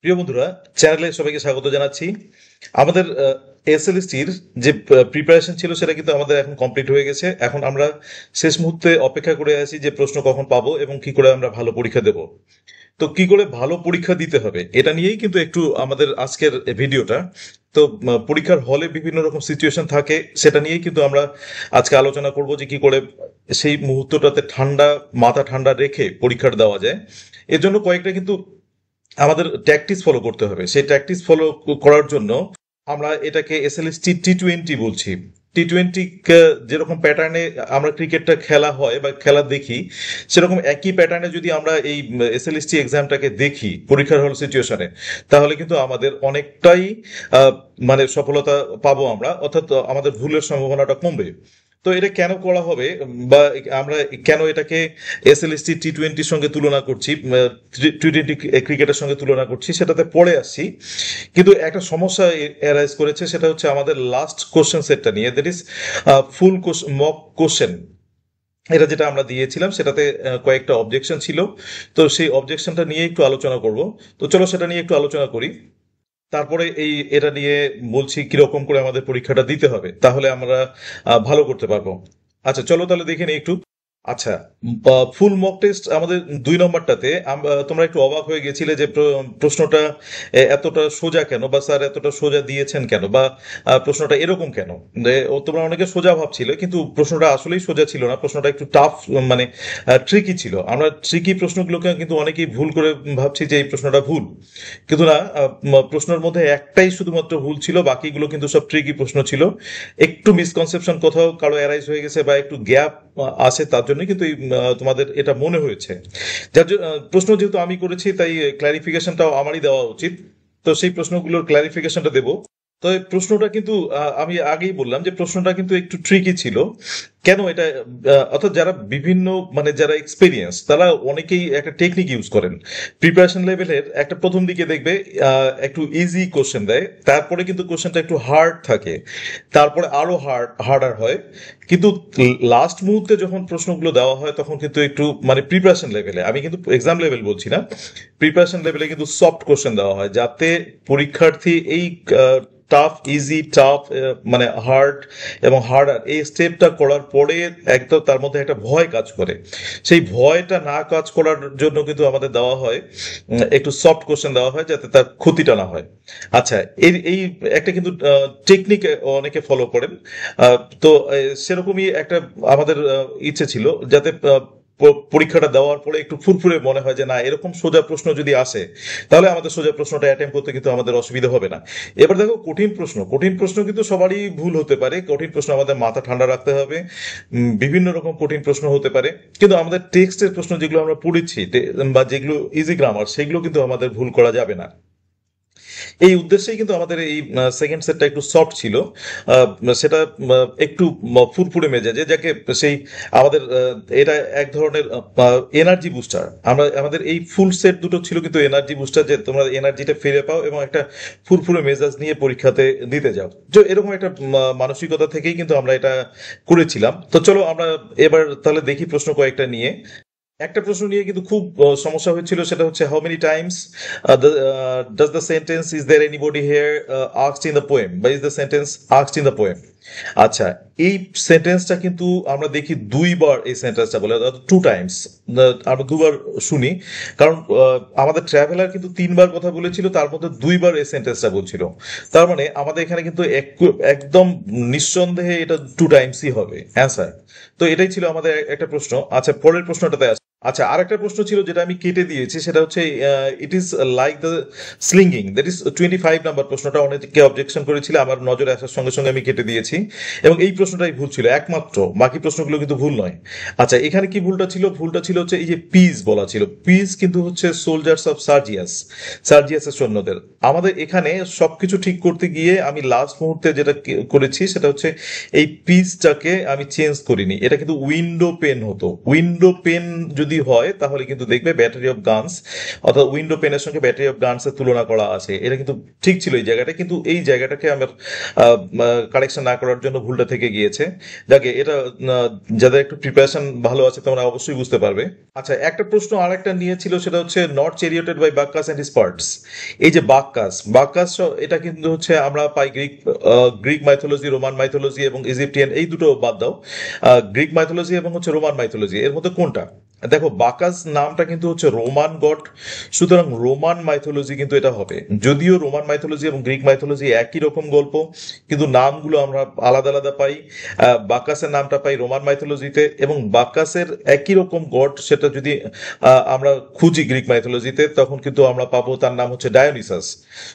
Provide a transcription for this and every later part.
প্রিয় বন্ধুরা, চ্যানেলে সবাইকে স্বাগত জানাচ্ছি। আমাদের এসএলএসটির যে প্রিপারেশন ছিল সেটা কিন্তু আমাদের এখন কমপ্লিট হয়ে গেছে। এখন আমরা শেষ মুহূর্তে অপেক্ষা করে আছি যে প্রশ্ন কখন পাবো এবং কি করে আমরা ভালো পরীক্ষা দেব। তো কি করে ভালো পরীক্ষা দিতে হবে এটা নিয়েই কিন্তু একটু আমাদের আজকের ভিডিওটা। তো পরীক্ষার হলে বিভিন্ন রকম সিচুয়েশন থাকে, সেটা নিয়েই কিন্তু আমরা আজকে আলোচনা করব যে কি করে সেই মুহূর্তটাতে মাথা ঠান্ডা রেখে পরীক্ষাটা দেওয়া যায়। এর জন্য কয়েকটা কিন্তু আমাদের ট্যাকটিস ফলো করতে হবে। সেই ট্যাকটিস ফলো করার জন্য আমরা এটাকে এসএলএসটি টি-20 বলছি। টি-20 যেরকম প্যাটার্নে আমরা ক্রিকেটটা খেলা হয় বা খেলা দেখি, সেরকম একই প্যাটার্নে যদি আমরা এই এসএলএসটি এক্সামটাকে দেখি পরীক্ষার হল সিচুয়েশনে, তাহলে কিন্তু আমাদের অনেকটাই আহ, মানে সফলতা পাবো আমরা, অর্থাৎ আমাদের ভুলের সম্ভাবনাটা কমবে। তো এটা কেন করা হবে, বা আমরা কেন এটাকে এসএলএসটি টি-20 সঙ্গে তুলনা করছি, টি-20 ক্রিকেটের সঙ্গে তুলনা করছি, সেটাতে পরে আসছি। কিন্তু একটা সমস্যা অ্যারাইজ করেছে, সেটা হচ্ছে আমাদের লাস্ট কোশ্চেন সেটটা নিয়ে, that is full mock question. এটা যেটা আমরা দিয়েছিলাম সেটাতে কয়েকটা অবজেকশন ছিল। তো সেই অবজেকশনটা নিয়ে একটু আলোচনা করব। তো চলো সেটা নিয়ে একটু আলোচনা করি। তারপরে এটা নিয়ে বলছি কিরকম করে আমাদের পরীক্ষাটা দিতে হবে, তাহলে আমরা ভালো করতে পারবো। আচ্ছা, চলো তাহলে দেখে নিই একটু। আচ্ছা, ফুল মক টেস্ট আমাদের 2 নম্বরটাতে তোমরা একটু অবাক হয়ে গেছিলে যে প্রশ্নটা এতটা সোজা কেন, বা স্যার এতটা সোজা দিয়েছেন কেন, বা প্রশ্নটা এরকম কেন। তোমরা অনেকে সোজা ভাবছিলে, কিন্তু প্রশ্নটা আসলেই সোজা ছিল না, প্রশ্নটা একটু টাফ, মানে ট্রিকি ছিল। আমরা ট্রিকি প্রশ্নগুলোকে কিন্তু অনেকেই ভুল করে ভাবছি যে এই প্রশ্নটা ভুল, কিন্তু না। প্রশ্নের মধ্যে একটাই শুধুমাত্র ভুল ছিল, বাকিগুলো কিন্তু সব ট্রিকি প্রশ্ন ছিল। একটু মিসকনসেপশন কোথাও কারো অ্যারাইজ হয়ে গেছে বা একটু গ্যাপ আছে, তার জন্য কিন্তু তোমাদের এটা মনে হয়েছে। প্রশ্ন যেহেতু আমি করেছি, তাই ক্লারিফিকেশনটাও আমারই দেওয়া উচিত। তো সেই প্রশ্নগুলোর ক্লারিফিকেশনটা দেবো। তো এই প্রশ্নটা কিন্তু আমি আগেই বললাম যে প্রশ্নটা কিন্তু একটু ট্রিকি ছিল। কেন এটা, অর্থাৎ যারা বিভিন্ন, মানে যারা এক্সপিরিয়েন্স, তারা অনেকেই একটা টেকনিক ইউজ করেন। প্রিপারেশন লেভেলের একটা প্রথম দিকে দেখবে একটু ইজি কোশ্চেন দেয়, তারপরে কিন্তু কোশ্চেনটা একটু হার্ড থাকে, তারপরে আরো হার্ডার হয়। কিন্তু লাস্ট মুহূর্তে যখন প্রশ্নগুলো দেওয়া হয়, তখন কিন্তু একটু, মানে প্রিপারেশন লেভেলে, আমি কিন্তু এক্সাম লেভেল বলছি না, প্রিপারেশন লেভেলে কিন্তু সফট কোশ্চেন দেওয়া হয়, যাতে পরীক্ষার্থী এই টাফ, ইজি, টাফ, মানে হার্ড এবং হার্ডার, এই স্টেপটা করার পরে একদম তার মধ্যে একটা ভয় কাজ করে। সেই ভয়টা না কাজ করার জন্য কিন্তু আমাদের দেওয়া হয় একটু সফট কোশ্চেন দেওয়া হয়, যাতে তার ক্ষতিটা না হয়। আচ্ছা, এই এই একটা কিন্তু টেকনিক অনেকে ফলো করেন। তো সেরকমই একটা আমাদের ইচ্ছে ছিল, যাতে পরীক্ষাটা দেওয়ার পরে একটু ফুরফুরে মনে হয় যে না, এরকম সোজা প্রশ্ন যদি আসে, তাহলে আমাদের সোজা প্রশ্নটা অ্যাটেম্প করতে কিন্তু আমাদের অসুবিধা হবে না। এবার দেখো, কঠিন প্রশ্ন কিন্তু সবারই ভুল হতে পারে। কঠিন প্রশ্ন আমাদের মাথা ঠান্ডা রাখতে হবে। বিভিন্ন রকম কঠিন প্রশ্ন হতে পারে, কিন্তু আমাদের টেক্সটের প্রশ্ন যেগুলো আমরা পড়েছি, বা যেগুলো ইজি গ্রামার, সেগুলো কিন্তু আমাদের ভুল করা যাবে না। এই উদ্দেশ্যেই কিন্তু আমাদের এই সেকেন্ড সেটটা একটু সফট ছিল। সেটা একটু ফুরফুরে মেজাজে, যাকে সেই আমাদের এটা এক ধরনের এনার্জি বুস্টার। আমাদের এই ফুল সেট দুটো ছিল কিন্তু এনার্জি বুস্টার, যে তোমরা এনার্জিটা ফিরে পাও এবং একটা ফুরফুরে মেজাজ নিয়ে পরীক্ষাতে দিতে যাও। তো এরকম একটা মানসিকতা থেকেই কিন্তু আমরা এটা করেছিলাম। তো চলো আমরা এবার তাহলে দেখি প্রশ্ন কয়েকটা নিয়ে। একটা প্রশ্ন নিয়ে কিন্তু খুব সমস্যা হয়েছিল, সেটা হচ্ছে how many times does the sentence is there anybody here asked in the poem, বা is the sentence asked in the poem. আচ্ছা, এই সেন্টেন্সটা কিন্তু আমরা দেখি দুইবার এই সেন্টেন্সটা বলে, অর্থাৎ 2 টাইমস। আমরা দুবার শুনি, কারণ আমাদের ট্রাভেলার কিন্তু 3বার কথা বলেছিল, তার মধ্যে দুইবার এই সেন্টেন্সটা বলছিল। তার মানে আমাদের এখানে কিন্তু একদম নিঃসন্দেহে এটা 2 টাইমসই হবে অ্যান্সার। তো এটাই ছিল আমাদের একটা প্রশ্ন। আচ্ছা, পরের প্রশ্নটাতে আসি। আচ্ছা, আরেকটা প্রশ্ন ছিল যেটা আমি কেটে দিয়েছি, সেটা হচ্ছে it is like the slinging, that is 25 number প্রশ্নটা অনেকে অবজেকশন করেছিল, আমার নজরে আসার সঙ্গে সঙ্গে আমি কেটে দিয়েছি। এবং এই প্রশ্নটাই ভুল ছিল একমাত্র, বাকি প্রশ্নগুলো কিন্তু ভুল নয়। আচ্ছা, এখানে কি ভুলটা ছিল? ভুলটা ছিল হচ্ছে এই যে পিস বলা ছিল, পিস কিন্তু হচ্ছে সোলজার্স অফ সার্জিয়াস, সার্জিয়াসের সৈন্যদের। আমাদের এখানে সবকিছু ঠিক করতে গিয়ে আমি লাস্ট মুহূর্তে যেটা করেছি, সেটা হচ্ছে এই পিসটাকে আমি চেঞ্জ করিনি, এটা কিন্তু উইন্ডো পেন হতো। উইন্ডো পেন যদি যদি হয় তাহলে কিন্তু দেখবে ব্যাটারি অফ গানস অর্থাৎ উইন্ডো পেনের সঙ্গে ব্যাটারি অফ গানস এর তুলনা করা আছে। এটা কিন্তু ঠিক ছিল এই জায়গাটা, কিন্তু এই জায়গাটাকে আমার কারেকশন না করার জন্য ভুলটা থেকে গিয়েছে। যাকে এটা যাদের একটু প্রিপারেশন ভালো আছে তোমরা অবশ্যই বুঝতে পারবে। আচ্ছা, একটা প্রশ্ন আর একটা নিয়েছিল, সেটা হচ্ছে not charioted by Bacchus and his parts. এই যে বাক্কাস, বাক্কাস এটা কিন্তু হচ্ছে আমরা পাই গ্রিক মাইথোলজি, রোমান মাইথোলজি এবং ইজিপ্টিয়ান, এই দুটো বাদ দাও। গ্রিক মাইথোলজি এবং হচ্ছে রোমান মাইথোলজি, এর মধ্যে কোনটা? দেখো বাকাস নামটা কিন্তু হচ্ছে রোমান গড, সুতরাং রোমান মাইথোলজি কিন্তু এটা হবে। যদিও রোমান মাইথোলজি এবং গ্রিক মাইথোলজি একই রকম গল্প, কিন্তু নামগুলো আমরা আলাদা আলাদা পাই। বাকাসের নামটা পাই রোমান মাইথোলজিতে, এবং বাকাসের একই রকম গড সেটা যদি আমরা খুঁজি গ্রিক মাইথোলজিতে, তখন কিন্তু আমরা পাবো তার নাম হচ্ছে ডায়োনিসাস।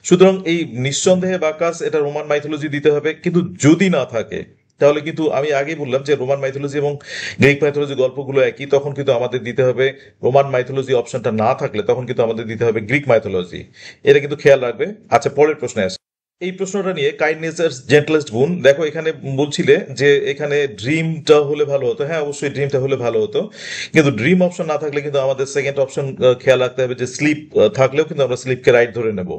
সুতরাং এই নিঃসন্দেহে বাকাস এটা রোমান মাইথোলজি দিতে হবে, কিন্তু যদি না থাকে তাহলে কিন্তু আমি আগেই বললাম যে রোমান মাইথোলজি এবং গ্রিক মাইথোলজি গল্পগুলো একই, তখন কিন্তু আমাদের দিতে হবে রোমান মাইথোলজি। অপশনটা না থাকলে তখন কিন্তু আমাদের দিতে হবে গ্রিক মাইথোলজি। এটা কিন্তু খেয়াল রাখবে। আচ্ছা, পরের প্রশ্নে আসে। এই প্রশ্নটা নিয়ে কাইন্ডনেস জেন্টলেস্ট গুণ, দেখো এখানে বলছিলে যে এখানে ড্রিমটা হলে ভালো হতো। হ্যাঁ, অবশ্যই ড্রিমটা হলে ভালো হতো, কিন্তু ড্রিম অপশন না থাকলে কিন্তু আমাদের সেকেন্ড অপশন খেয়াল রাখতে হবে যে স্লিপ থাকলেও কিন্তু আমরা স্লিপকে রাইট ধরে নেব।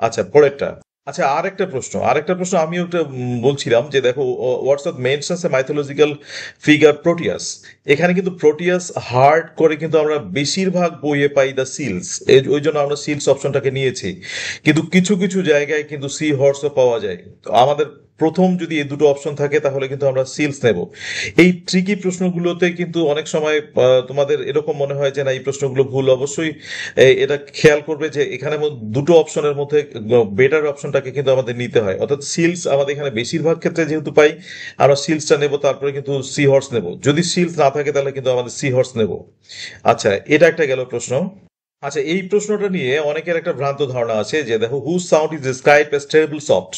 আচ্ছা, পরেরটা। আচ্ছা, আরেকটা প্রশ্ন আমিও একটা বলছিলাম যে দেখো হোয়াটসঅ্যাপ মেনশনস এ মাইথোলজিক্যাল ফিগার প্রোটিয়াস। এখানে কিন্তু প্রোটিয়াস হার্ড করে কিন্তু আমরা বেশিরভাগ বইয়ে পাই দ্য সিলস, ওই জন্য আমরা সিলস অপশনটাকে নিয়েছি। কিন্তু কিছু কিছু জায়গায় কিন্তু সি হর্সও পাওয়া যায়। তো আমাদের প্রথম যদি এই দুটো অপশন থাকে তাহলে কিন্তু আমরা সিলস নেব। এই ট্রিকি প্রশ্নগুলোতে কিন্তু অনেক সময় তোমাদের এরকম মনে হয় যে না এই প্রশ্নগুলো ভুল। অবশ্যই এটা খেয়াল করবে যে এখানে দুটো অপশনের মধ্যে বেটার অপশনটাকে কিন্তু আমাদের নিতে হয়, অর্থাৎ সিলস আমাদের এখানে বেশিরভাগ ক্ষেত্রে যেহেতু পাই, আমরা সিলসটা নেব, তারপরে কিন্তু সি হর্স নেব। যদি সিলস না থাকে তাহলে কিন্তু আমাদের সি হর্স নেব। আচ্ছা, এটা একটা গেল প্রশ্ন। আচ্ছা, এই প্রশ্নটা নিয়ে অনেকের একটা ভ্রান্ত ধারণা আছে যে দেখো whose sound is described as terrible soft.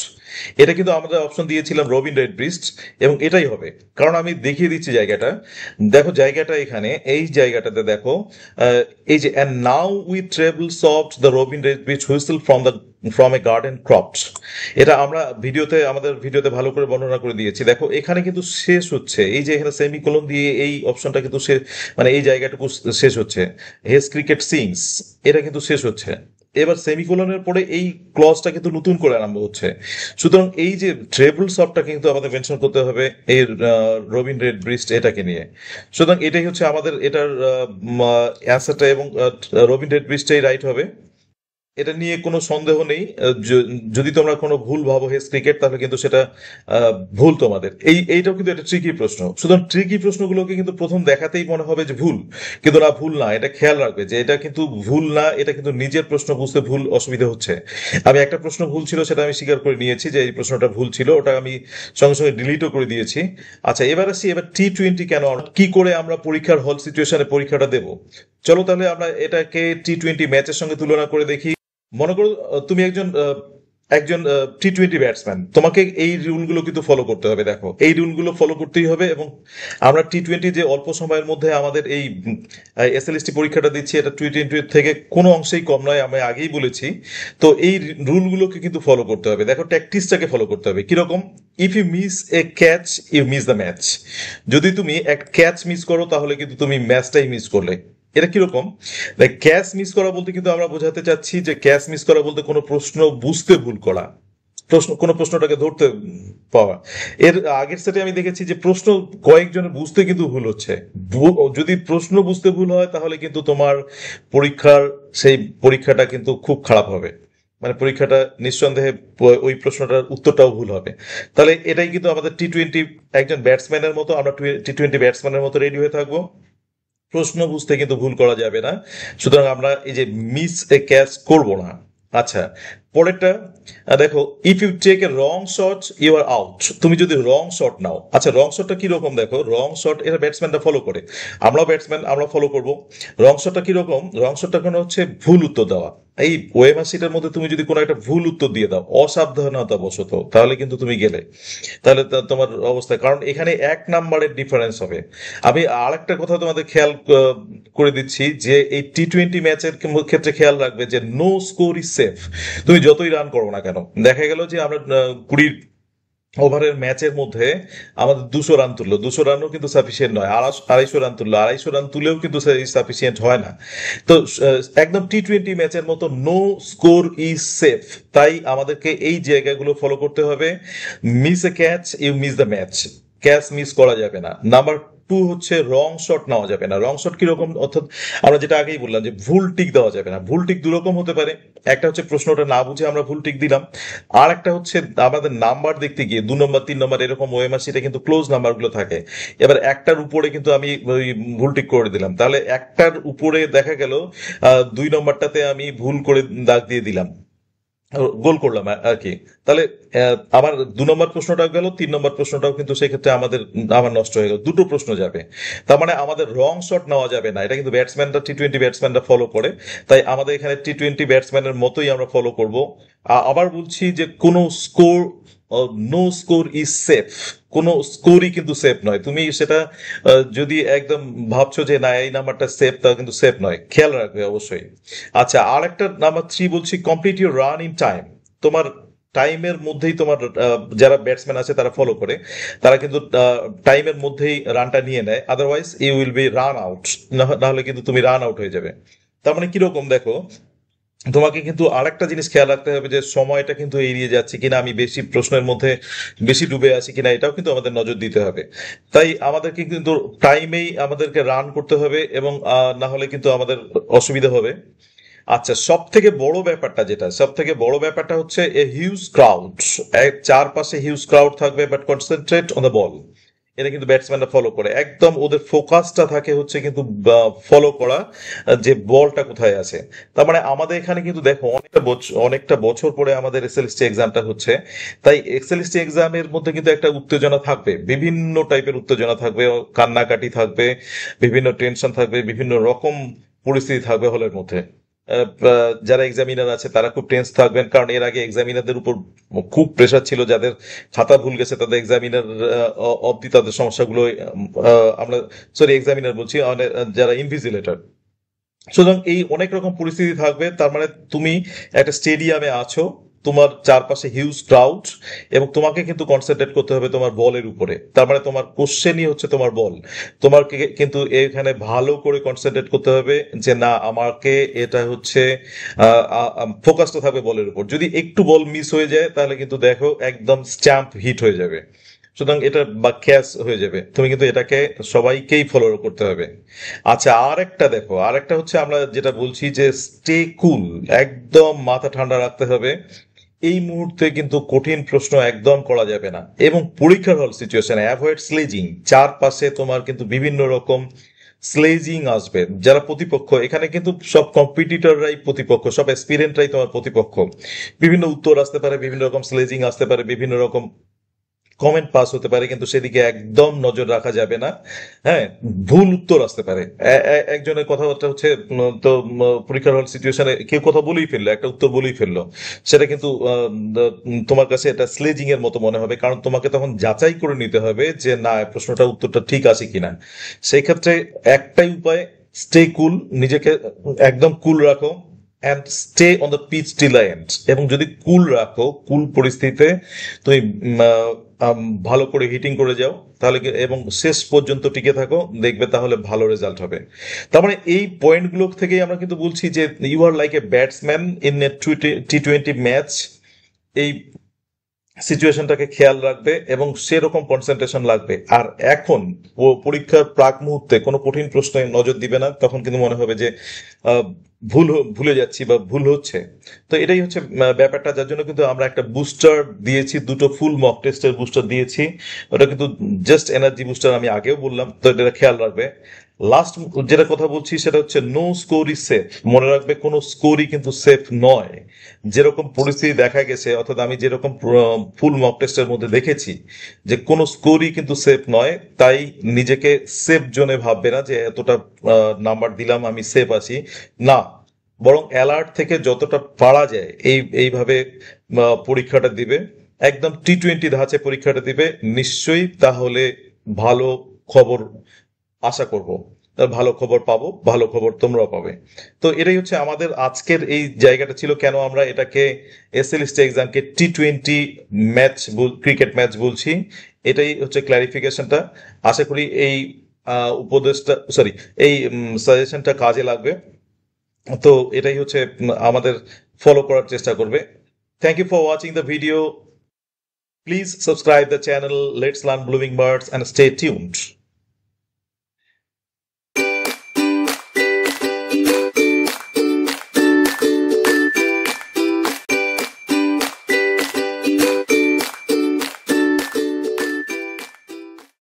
এটা কিন্তু আমরা অপশন দিয়েছিলাম রবিন রেডব্রিস্ট, এবং এটাই হবে, কারণ আমি দেখিয়ে দিচ্ছি জায়গাটা। দেখো জায়গাটা এখানে, এই জায়গাটাতে দেখো এই যে and now with treble soft the robin redbreast whistle from a garden croft. এটা আমরা আমাদের ভিডিওতে ভালো করে বর্ণনা করে দিয়েছি। দেখো এখানে কিন্তু শেষ হচ্ছে, এই যে এখানে সেমিকোলন দিয়ে এই অপশনটা কিন্তু মানে এই জায়গাটুকু শেষ হচ্ছে। হেস ক্রিকেট সিংস, এটা কিন্তু শেষ হচ্ছে। এবার সেমিকোলনের পরে এই ক্লজটা কিন্তু নতুন করে আরম্ভ হচ্ছে। সুতরাং এই যে ট্রেবল সফটটা কিন্তু আমাদের মেনশন করতে হবে এই রবিন রেডব্রিস্ট এটাকে নিয়ে। সুতরাং এটাই হচ্ছে আমাদের এটার অ্যান্সারটা, এবং রবিন রেডব্রিস্টটাই রাইট হবে। এটা নিয়ে কোনো সন্দেহ নেই। যদি তোমরা কোনো ভুল ভাবো হেস ক্রিকেট, তাহলে কিন্তু সেটা ভুল তোমাদের। এইটাও কিন্তু একটা ট্রিকি প্রশ্ন। সুতরাং ট্রিকি প্রশ্নগুলোকে কিন্তু প্রথম দেখাতেই মনে হবে যে ভুল, কিন্তু না, ভুল না। এটা খেয়াল রাখবে যে এটা কিন্তু ভুল না, এটা কিন্তু নিজের প্রশ্ন বুঝতে ভুল অসুবিধা হচ্ছে। আমি একটা প্রশ্ন ভুল ছিল সেটা আমি স্বীকার করে নিয়েছি যে এই প্রশ্নটা ভুল ছিল, ওটা আমি সঙ্গে সঙ্গে ডিলিটও করে দিয়েছি। আচ্ছা, এবার আসি এবার টি-20 কেন, কি করে আমরা পরীক্ষার হল সিচুয়েশনে পরীক্ষাটা দেব। চলো তাহলে আমরা এটাকে টি-20 ম্যাচের সঙ্গে তুলনা করে দেখি। মনে করো তুমি একজন একজন টি-20 ব্যাটসম্যান, তোমাকে এই রুলগুলো কিন্তু ফলো করতে হবে। দেখো এই রুলগুলো ফলো করতেই হবে, এবং আমরা টি-20 যে অল্প সময়ের মধ্যে আমাদের এই এসএলএসটি পরীক্ষাটা দিচ্ছি, এটা টি-20 থেকে কোনো অংশেই কম নয়, আমি আগেই বলেছি। তো এই রুলগুলোকে কিন্তু ফলো করতে হবে। দেখো ট্যাকটিক্সটাকে ফলো করতে হবে কিরকম। If you miss a catch you miss the match. যদি তুমি এক ক্যাচ মিস করো তাহলে কিন্তু তুমি ম্যাচটাই মিস করলে। এটা কিরকম? ক্যাচ মিস করা বলতে কিন্তু আমরা বোঝাতে চাচ্ছি যে ক্যাচ মিস করা বলতে কোনো প্রশ্ন বুঝতে ভুল করা, কোনো প্রশ্নটাকে ধরতে পাওয়া। এর আগের সেটে আমি দেখেছি যে প্রশ্ন কয়েকজনের বুঝতে কিন্তু ভুল হচ্ছে। যদি প্রশ্ন বুঝতে ভুল হয় তাহলে কিন্তু তোমার সেই পরীক্ষাটা কিন্তু খুব খারাপ হবে। মানে পরীক্ষাটা নিঃসন্দেহে ওই প্রশ্নটার উত্তরটাও ভুল হবে। তাহলে এটাই কিন্তু আমাদের টি-20 একজন ব্যাটসম্যানের মতো, আমরা টি-20 ব্যাটসম্যানের মতো রেডি হয়ে থাকবো। প্রশ্ন বুঝতে কিন্তু ভুল করা যাবে না। সুতরাং আমরা এই যে মিস এ ক্যাচ করব না। আচ্ছা, পরেরটা দেখো, if you take a wrong shot you are out. তুমি যদি রং শট নাও। আচ্ছা, রং শটটা কিরকম? দেখো রং শট এটা ব্যাটসম্যানটা ফলো করে, আমরাও ব্যাটসম্যান, আমরা ফলো করব। রং শটটা কিরকম? রং শটটা কোনো হচ্ছে ভুল উত্তর দেওয়া। এই ওএমআর শিটের মধ্যে তুমি যদি কোনো একটা ভুল উত্তর দিয়ে দাও অসাবধানতা বশত, তাহলে কিন্তু তুমি গেলে, তাহলে তোমার অবস্থা, কারণ এখানে 1 নাম্বারের ডিফারেন্স হবে। আমি আরেকটা কথা তোমাদের খেয়াল করে দিচ্ছি যে এই টি-20 ম্যাচের ক্ষেত্রে খেয়াল রাখবে যে নো স্কোর ইজ সেফ। তুমি যতই রান করো না কেন, দেখা গেল যে আমরা 20 ওভারের ম্যাচের মধ্যে আমাদের 200 রান তুললো, 200 রানও কিন্তু সাফিসিয়েন্ট নয়, 250 রান তুললো, 250 রান তুলেও কিন্তু সাফিসিয়েন্ট হয় না। তো একদম টি-20 ম্যাচের মতো নো স্কোর ইজ সেফ। তাই আমাদেরকে এই জায়গাগুলো ফলো করতে হবে। Miss a catch, you miss the match. Catch miss করা যাবে না। নাম্বার টু হচ্ছে রং শট নেওয়া যাবে না। রং শট কিরকম, অর্থাৎ আমরা যেটা আগেই বললাম যে ভুল টিক দেওয়া যাবে না। ভুল টিক দুরকম হতে পারে। একটা হচ্ছে প্রশ্নটা না বুঝে আমরা ভুল টিক দিলাম, আর একটা হচ্ছে আমাদের নাম্বার দেখতে গিয়ে 2 নম্বর 3 নম্বর এরকম ওএমআর শিটে কিন্তু ক্লোজ নাম্বারগুলো থাকে। এবার একটার উপরে কিন্তু আমি ওই ভুল টিক করে দিলাম, তাহলে একটার উপরে দেখা গেল 2 নম্বরটাতে আমি ভুল করে দাগ দিয়ে দিলাম, গোল করলাম আর কি। তাহলে আমার 2 নম্বর প্রশ্নটাও গেল, 3 নম্বর প্রশ্নটাও কিন্তু সেক্ষেত্রে আমার নষ্ট হয়ে গেল, দুটো প্রশ্ন যাবে। তার মানে আমাদের রং শট নেওয়া যাবে না। এটা কিন্তু ব্যাটসম্যানরা, টি-20 ব্যাটসম্যানরা ফলো করে। তাই আমাদের এখানে টি-20 ব্যাটসম্যানের মতোই আমরা ফলো করব। আবার বলছি যে কোনো score, no score is safe. কোনো স্কোরই কিন্তু সেফ নয়। তুমি সেটা যদি একদম ভাবছো যে না এই নাম্বারটা সেফ, তা কিন্তু সেফ নয়, খেয়াল রাখবে অবশ্যই। আচ্ছা, আর একটা নাম্বার 3 বলছি, complete your run in time. তোমার টাইমের মধ্যেই তোমার যারা ব্যাটসম্যান আছে তারা ফলো করে, তারা কিন্তু টাইমের মধ্যেই রানটা নিয়ে নেয়, otherwise you will be run out. নাহলে কিন্তু তুমি রান আউট হয়ে যাবে। তার মানে কিরকম দেখো, তোমাকে কিন্তু আরেকটা জিনিস খেয়াল রাখতে হবে যে সময়টা কিন্তু এড়িয়ে যাচ্ছে কিনা, আমি বেশি প্রশ্নের মধ্যে বেশি ডুবে আছি কিনা, এটাও কিন্তু আমাদের নজর দিতে হবে। তাই আমাদেরকে কিন্তু টাইমেই আমাদেরকে রান করতে হবে, এবং না হলে কিন্তু আমাদের অসুবিধা হবে। আচ্ছা, সব থেকে বড় ব্যাপারটা হচ্ছে এ হিউজ ক্রাউড। চারপাশে হিউজ ক্রাউড থাকবে, but concentrate on the ball. এটা কিন্তু ব্যাটসম্যানরা ফলো করে, একদম ওদের ফোকাসটা থাকে হচ্ছে কিন্তু ফলো করা, যে বলটা কোথায় আছে। তার মানে আমাদের এখানে কিন্তু দেখো অনেকটা বছর পরে আমাদের এসএলএসটি এক্সামটা হচ্ছে। তাই এসএলএসটি এক্সামের মধ্যে কিন্তু একটা উত্তেজনা থাকবে, বিভিন্ন টাইপের উত্তেজনা থাকবে, কান্নাকাটি থাকবে, বিভিন্ন টেনশন থাকবে, বিভিন্ন রকম পরিস্থিতি থাকবে হলের মধ্যে। যারা এক্সামিনার আছে তারা খুব টেন্স থাকবেন, কারণ এর আগে এক্সামিনারদের উপর খুব প্রেশার ছিল। যাদের খাতা ভুল গেছে তাদের এক্সামিনার অবধি তাদের সমস্যাগুলো আমরা, সরি এক্সামিনার বলছি, যারা ইনভিজিলেটর। সুতরাং এই অনেক রকম পরিস্থিতি থাকবে। তার মানে তুমি একটা স্টেডিয়ামে আছো, তোমার চারপাশে হিউজ ক্রাউড, এবং তোমাকে কিন্তু কনসেন্ট্রেট করতে হবে তোমার বলের উপরে। তার মানে তোমার কোশ্চেনই হচ্ছে তোমার বল। তোমাকে কিন্তু এখানে ভালো করে কনসেন্ট্রেট করতে হবে যে না, আমাকে এটা হচ্ছে ফোকাসটা থাকবে বলের উপর। যদি একটু বল মিস হয়ে যায় তাহলে কিন্তু দেখো একদম স্ট্যাম্প হিট হয়ে যাবে, সুতরাং এটা বা ক্যাচ হয়ে যাবে। তুমি কিন্তু এটাকে সবাইকেই ফলো করতে হবে। আচ্ছা, আরেকটা হচ্ছে আমরা যেটা বলছি যে স্টে কুল, একদম মাথা ঠান্ডা রাখতে হবে। এই মুহূর্তে কিন্তু কঠিন প্রশ্ন একদম করা যাবে না, এবং পরীক্ষার হল সিচুয়েশনে অ্যাভয়েড স্লেজিং। চারপাশে তোমার কিন্তু বিভিন্ন রকম স্লেজিং আসবে। যারা প্রতিপক্ষ, এখানে কিন্তু সব কম্পিটিটররাই প্রতিপক্ষ, সব এক্সপিরিয়েন্টরাই তোমার প্রতিপক্ষ। বিভিন্ন উত্তর আসতে পারে, বিভিন্ন রকম স্লেজিং আসতে পারে, বিভিন্ন রকম কমেন্ট পাস হতে পারে, কিন্তু সেদিকে একদম নজর রাখা যাবে না। হ্যাঁ, ভুল উত্তর আসতে পারে। একজনের কথাবার্তা হচ্ছে পরীক্ষার হল সিচুয়েশনে কেউ কথা বলেই ফেললো, একটা উত্তর বলেই ফেললো, সেটা কিন্তু তোমার কাছে এটা স্লেজিং এর মতো মনে হবে, কারণ তোমাকে তখন যাচাই করে নিতে হবে যে না, প্রশ্নটা উত্তরটা ঠিক আছে কিনা। সেই ক্ষেত্রে একটাই উপায়, স্টে কুল, নিজেকে একদম কুল রাখো, and stay on the pitch till the end. এবং যদি কুল রাখো, কুল পরিস্থিতিতে তুমি ভালো করে হিটিং করে যাও, তাহলে এবং শেষ পর্যন্ত টিকে থাকো, দেখবে তাহলে ভালো রেজাল্ট হবে। তার মানে এই পয়েন্টগুলো থেকেই আমরা কিন্তু বলছি যে you are like a batsman in a টি-20 ম্যাচ। এই সিচুয়েশনটাকে খেয়াল রাখবে এবং সেরকম কনসেন্ট্রেশন লাগবে। আর এখন পরীক্ষার প্রাক মুহূর্তে কোনো কঠিন প্রশ্নে নজর দিবে না, তখন কিন্তু মনে হবে যে আহ, ভুলে যাচ্ছি বা ভুল হচ্ছে। তো এটাই হচ্ছে ব্যাপারটা, যার জন্য কিন্তু আমরা একটা বুস্টার দিয়েছি, দুটো ফুল মক টেস্টের বুস্টার দিয়েছি। ওটা কিন্তু জাস্ট এনার্জি বুস্টার, আমি আগেও বললাম, তো এটা খেয়াল রাখবে। লাস্ট যেটা কথা বলছি সেটা হচ্ছে নো স্কোর ইজ সেফ। মনে রাখবে কোনো স্কোরই কিন্তু সেফ নয়। যেরকম পরিস্থিতি দেখা গেছে, অর্থাৎ আমি যেরকম ফুল মক টেস্টের মধ্যে দেখেছি যে কোনো স্কোরই কিন্তু সেফ নয়। তাই নিজেকে সেফ জোনে ভাববে না যে এতটা নাম্বার দিলাম আমি সেফ আছি, না। বরং অ্যালার্ট থেকে যতটা পারা যায় এইভাবে পরীক্ষাটা দিবে, একদম টি-20 ধাঁচে পরীক্ষাটা দিবে, নিশ্চয়ই তাহলে ভালো খবর আশা করব। ভালো খবর পাবো, ভালো খবর তোমরাও পাবে। তো এটাই হচ্ছে আমাদের আজকের এই জায়গাটা ছিল, কেন আমরা এটাকে এসএলএসটি এক্সামকে T20 ম্যাচ, ক্রিকেট ম্যাচ বলছি। এটাই হচ্ছে ক্লারিফিকেশনটা। আশা করি এই উপদেশটা, সরি, এই সাজেশনটা কাজে লাগবে। তো এটাই হচ্ছে আমাদের ফলো করার চেষ্টা করবে। Thank you for watching the video. Please subscribe the channel Let's Learn Blooming Birds and stay tuned.